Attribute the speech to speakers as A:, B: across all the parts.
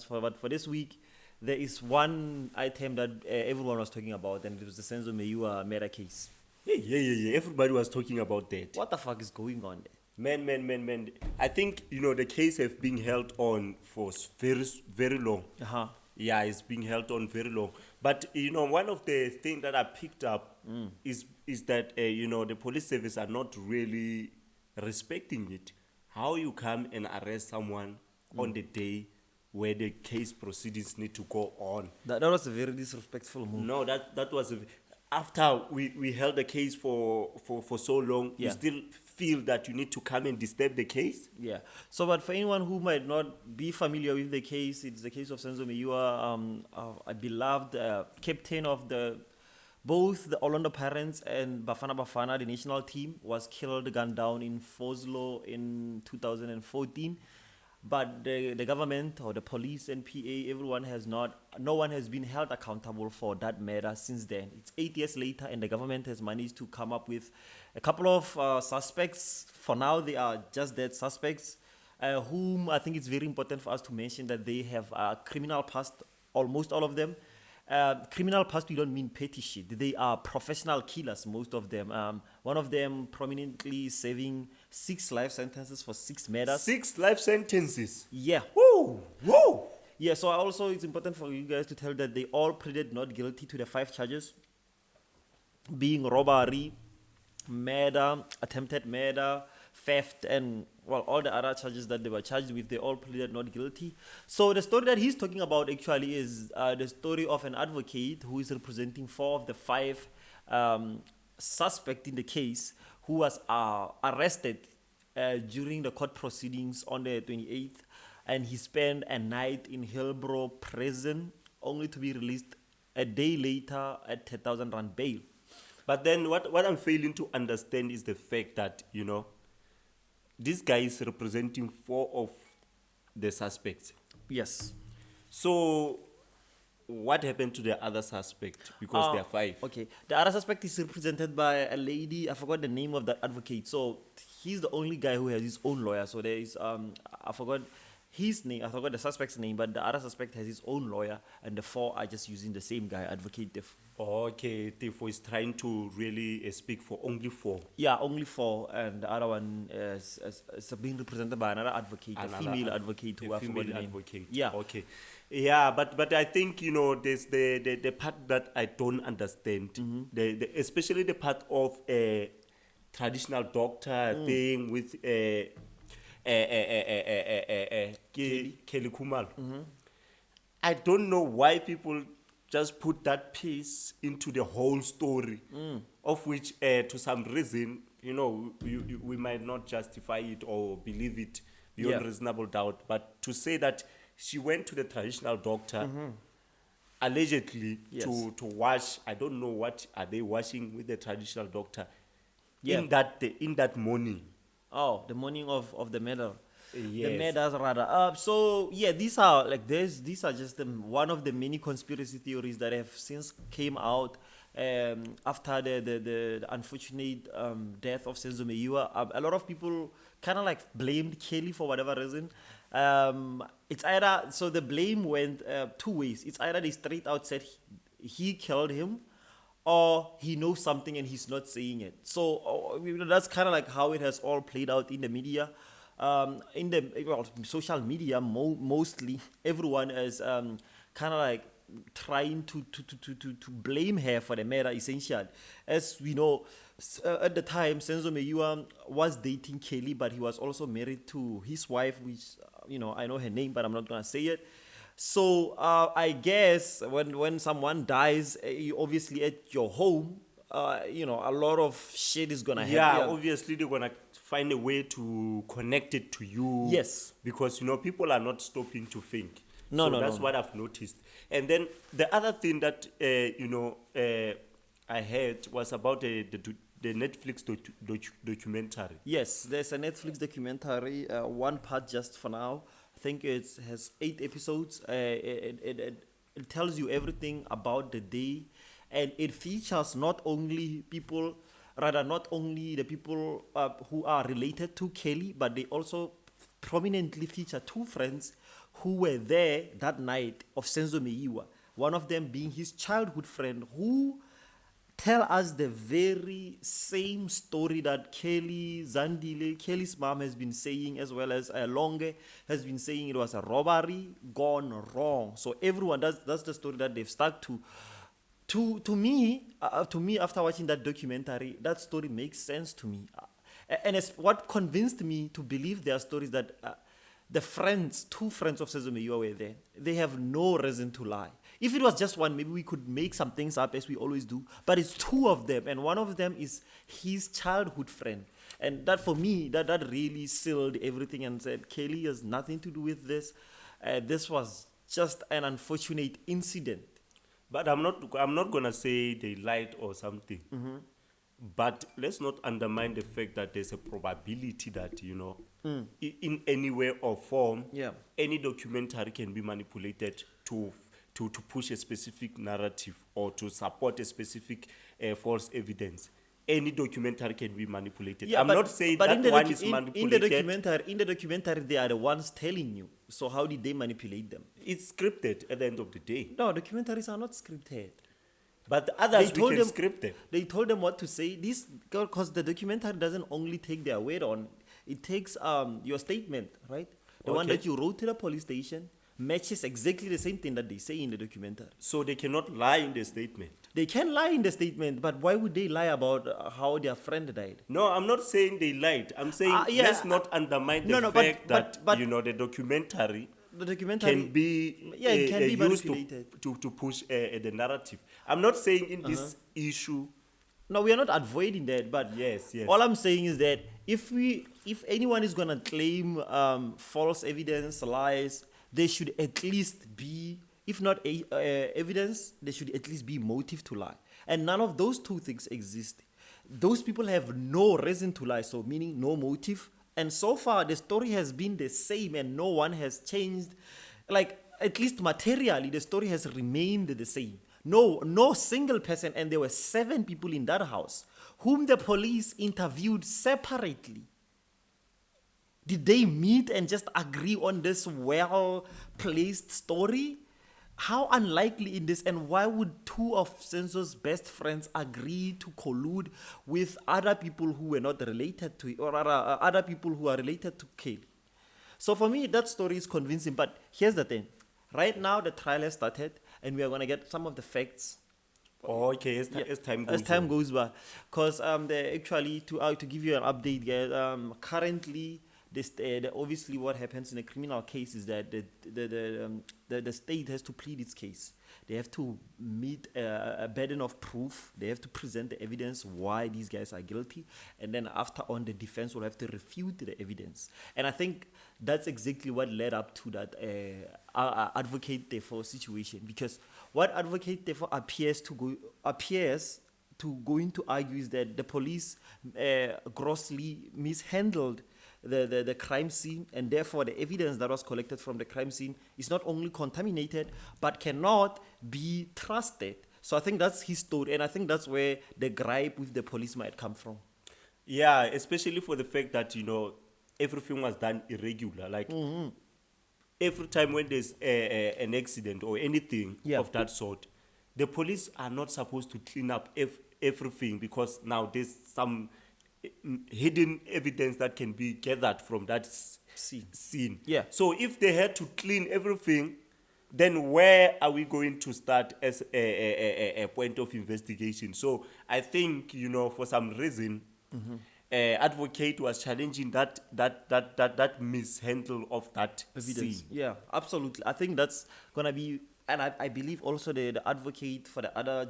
A: But for this week, there is one item that everyone was talking about, and it was the Senzo Meyiwa murder case.
B: Yeah. Everybody was talking about that.
A: What the fuck is going on there?
B: Man. I think, the case have been held on for very long.
A: Uh-huh.
B: Yeah, it's being held on very long. But, one of the things that I picked up is that, the police service are not really respecting it. How you come and arrest someone on the day where the case proceedings need to go on.
A: That was a very disrespectful move.
B: No, that was after we held the case for so long.
A: Yeah.
B: You still feel that you need to come and disturb the case.
A: Yeah. So, but for anyone who might not be familiar with the case, it's the case of Senzo Meyiwa, a beloved captain of both the Orlando Pirates and Bafana, the national team, was killed, gunned down in Foslo in 2014. But the government or the police and PA, no one has been held accountable for that matter since then. It's 8 years later, and the government has managed to come up with a couple of suspects. For now, they are just dead suspects, whom I think it's very important for us to mention that they have a criminal past, almost all of them. Criminal past, we don't mean petty shit. They are professional killers, most of them. One of them prominently serving 6 life sentences for 6 murders.
B: 6 life sentences.
A: Yeah.
B: Whoa.
A: Yeah, so also it's important for you guys to tell that they all pleaded not guilty to the 5 charges, being robbery, murder, attempted murder, theft, and all the other charges that they were charged with. They all pleaded not guilty. So the story that he's talking about actually is the story of an advocate who is representing 4 of the 5 suspects in the case, who was arrested during the court proceedings on the 28th, and he spent a night in Hillbrow prison only to be released a day later at 10,000 rand bail.
B: But then what I'm failing to understand is the fact that, this guy is representing 4 of the suspects.
A: Yes.
B: So what happened to the other suspect? Because there are 5.
A: Okay. The other suspect is represented by a lady. I forgot the name of that advocate. So he's the only guy who has his own lawyer. So there is I forgot his name. I forgot the suspect's name, but the other suspect has his own lawyer, and the 4 are just using the same guy, Advocate Tiff.
B: Okay, Tiff is trying to really speak for only 4.
A: Yeah, only 4, and the other one is being represented by another advocate, a female advocate who I forgot the name.
B: Advocate.
A: Yeah.
B: Okay. Yeah, but I think there's the part that I don't understand. Especially the part of a traditional doctor thing with Kelly Kumal. I don't know why people just put that piece into the whole story, of which to some reason, we might not justify it or believe it beyond reasonable doubt. But to say that she went to the traditional doctor, allegedly to wash, I don't know what are they washing with the traditional doctor in that morning.
A: Oh, the morning of the murder.
B: Yes.
A: The murders rather. So yeah, these are just one of the many conspiracy theories that have since came out after the unfortunate death of Senzo Meyiwa. A lot of people kind of blamed Kelly for whatever reason. It's either, so the blame went 2 ways. It's either they straight out said he killed him, or he knows something and he's not saying it. So that's kind of how it has all played out in the media. In the social media, mostly everyone is kind of trying to blame her for the murder, essentially. As we know, at the time, Senzo Meyiwa was dating Kelly, but he was also married to his wife, which I know her name, but I'm not gonna say it. So I guess when someone dies, obviously at your home, a lot of shit is gonna happen.
B: Yeah, obviously they're gonna find a way to connect it to you.
A: Yes.
B: Because people are not stopping to think.
A: No,
B: that's what I've noticed. And then the other thing that I heard was about the Netflix documentary.
A: Yes, there's a Netflix documentary, one part just for now. I think it has 8 episodes. It tells you everything about the day, and it features not only the people who are related to Kelly, but they also prominently feature 2 friends who were there that night of Senzo Meyiwa, one of them being his childhood friend, who tell us the very same story that Kelly's mom has been saying, as well as Longe has been saying. It was a robbery gone wrong. So everyone, that's the story that they've stuck to. To me, after watching that documentary, that story makes sense to me. And it's what convinced me to believe their stories, that two friends of Senzo Meyiwa were there. They have no reason to lie. If it was just one, maybe we could make some things up, as we always do. But it's two of them, and one of them is his childhood friend. And that, for me, that really sealed everything and said, Kelly has nothing to do with this. This was just an unfortunate incident.
B: But I'm not gonna say they lied or something. But let's not undermine the fact that there's a probability that, in any way or form, any documentary can be manipulated to push a specific narrative or to support a specific false evidence. Any documentary can be manipulated. I'm not saying that one is manipulated.
A: In the documentary, they are the ones telling you. So how did they manipulate them?
B: It's scripted at the end of the day.
A: No, documentaries are not scripted.
B: But the others, we can script them.
A: They told them what to say. This, because the documentary doesn't only take their word on, it takes your statement, right? The one that you wrote to the police station matches exactly the same thing that they say in the documentary.
B: So they cannot lie in the statement.
A: They can lie in the statement, but why would they lie about how their friend died?
B: No, I'm not saying they lied. I'm saying let's not undermine the fact that the documentary can be used to push the narrative. I'm not saying in this issue.
A: No, we are not avoiding that, but
B: yes.
A: All I'm saying is that if anyone is gonna claim false evidence, lies, there should at least be, if not evidence, there should at least be motive to lie. And none of those two things exist. Those people have no reason to lie, so meaning no motive. And so far, the story has been the same and no one has changed. Like, at least materially, the story has remained the same. No single person, and there were 7 people in that house, whom the police interviewed separately. Did they meet and just agree on this well-placed story? How unlikely in this, and why would 2 of Senzo's best friends agree to collude with other people who were not related to, or other people who are related to Kelly? So for me, that story is convincing, but here's the thing. Right now, the trial has started, and we are going to get some of the facts.
B: As time
A: goes by. Because actually, to give you an update, guys, currently, obviously what happens in a criminal case is that the state has to plead its case. They have to meet a burden of proof. They have to present the evidence why these guys are guilty. And then after on, the defense will have to refute the evidence. And I think that's exactly what led up to that advocate therefore situation. Because what advocate therefore appears to going to argue is that the police grossly mishandled the crime scene, and therefore the evidence that was collected from the crime scene is not only contaminated but cannot be trusted. So I think that's his story, and I think that's where the gripe with the police might come from.
B: Yeah, especially for the fact that everything was done irregular. Like every time when there's an accident or anything of that sort, the police are not supposed to clean up everything, because now there's some hidden evidence that can be gathered from that scene.
A: Yeah.
B: So if they had to clean everything, then where are we going to start as a point of investigation? So I think, for some reason, advocate was challenging that mishandle of that
A: evidence.
B: scene.
A: Yeah, absolutely. I think that's gonna be, and I believe also the advocate for the other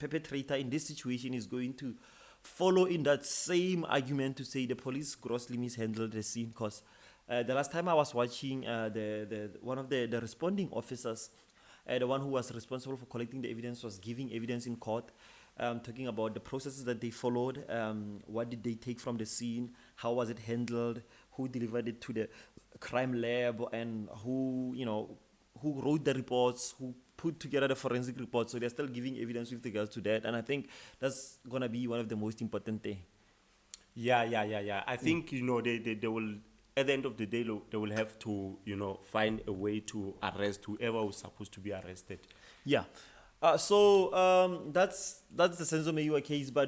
A: perpetrator in this situation is going to follow in that same argument to say the police grossly mishandled the scene. Because the last time I was watching, the one of the responding officers, the one who was responsible for collecting the evidence, was giving evidence in court, talking about the processes that they followed, what did they take from the scene, how was it handled, who delivered it to the crime lab, and who wrote the reports, who put together the forensic reports. So they're still giving evidence with regards to that, and I think that's gonna be one of the most important things.
B: Yeah. I think they will at the end of the day, they will have to, find a way to arrest whoever was supposed to be arrested.
A: Yeah. That's the Senzo Meyiwa case, but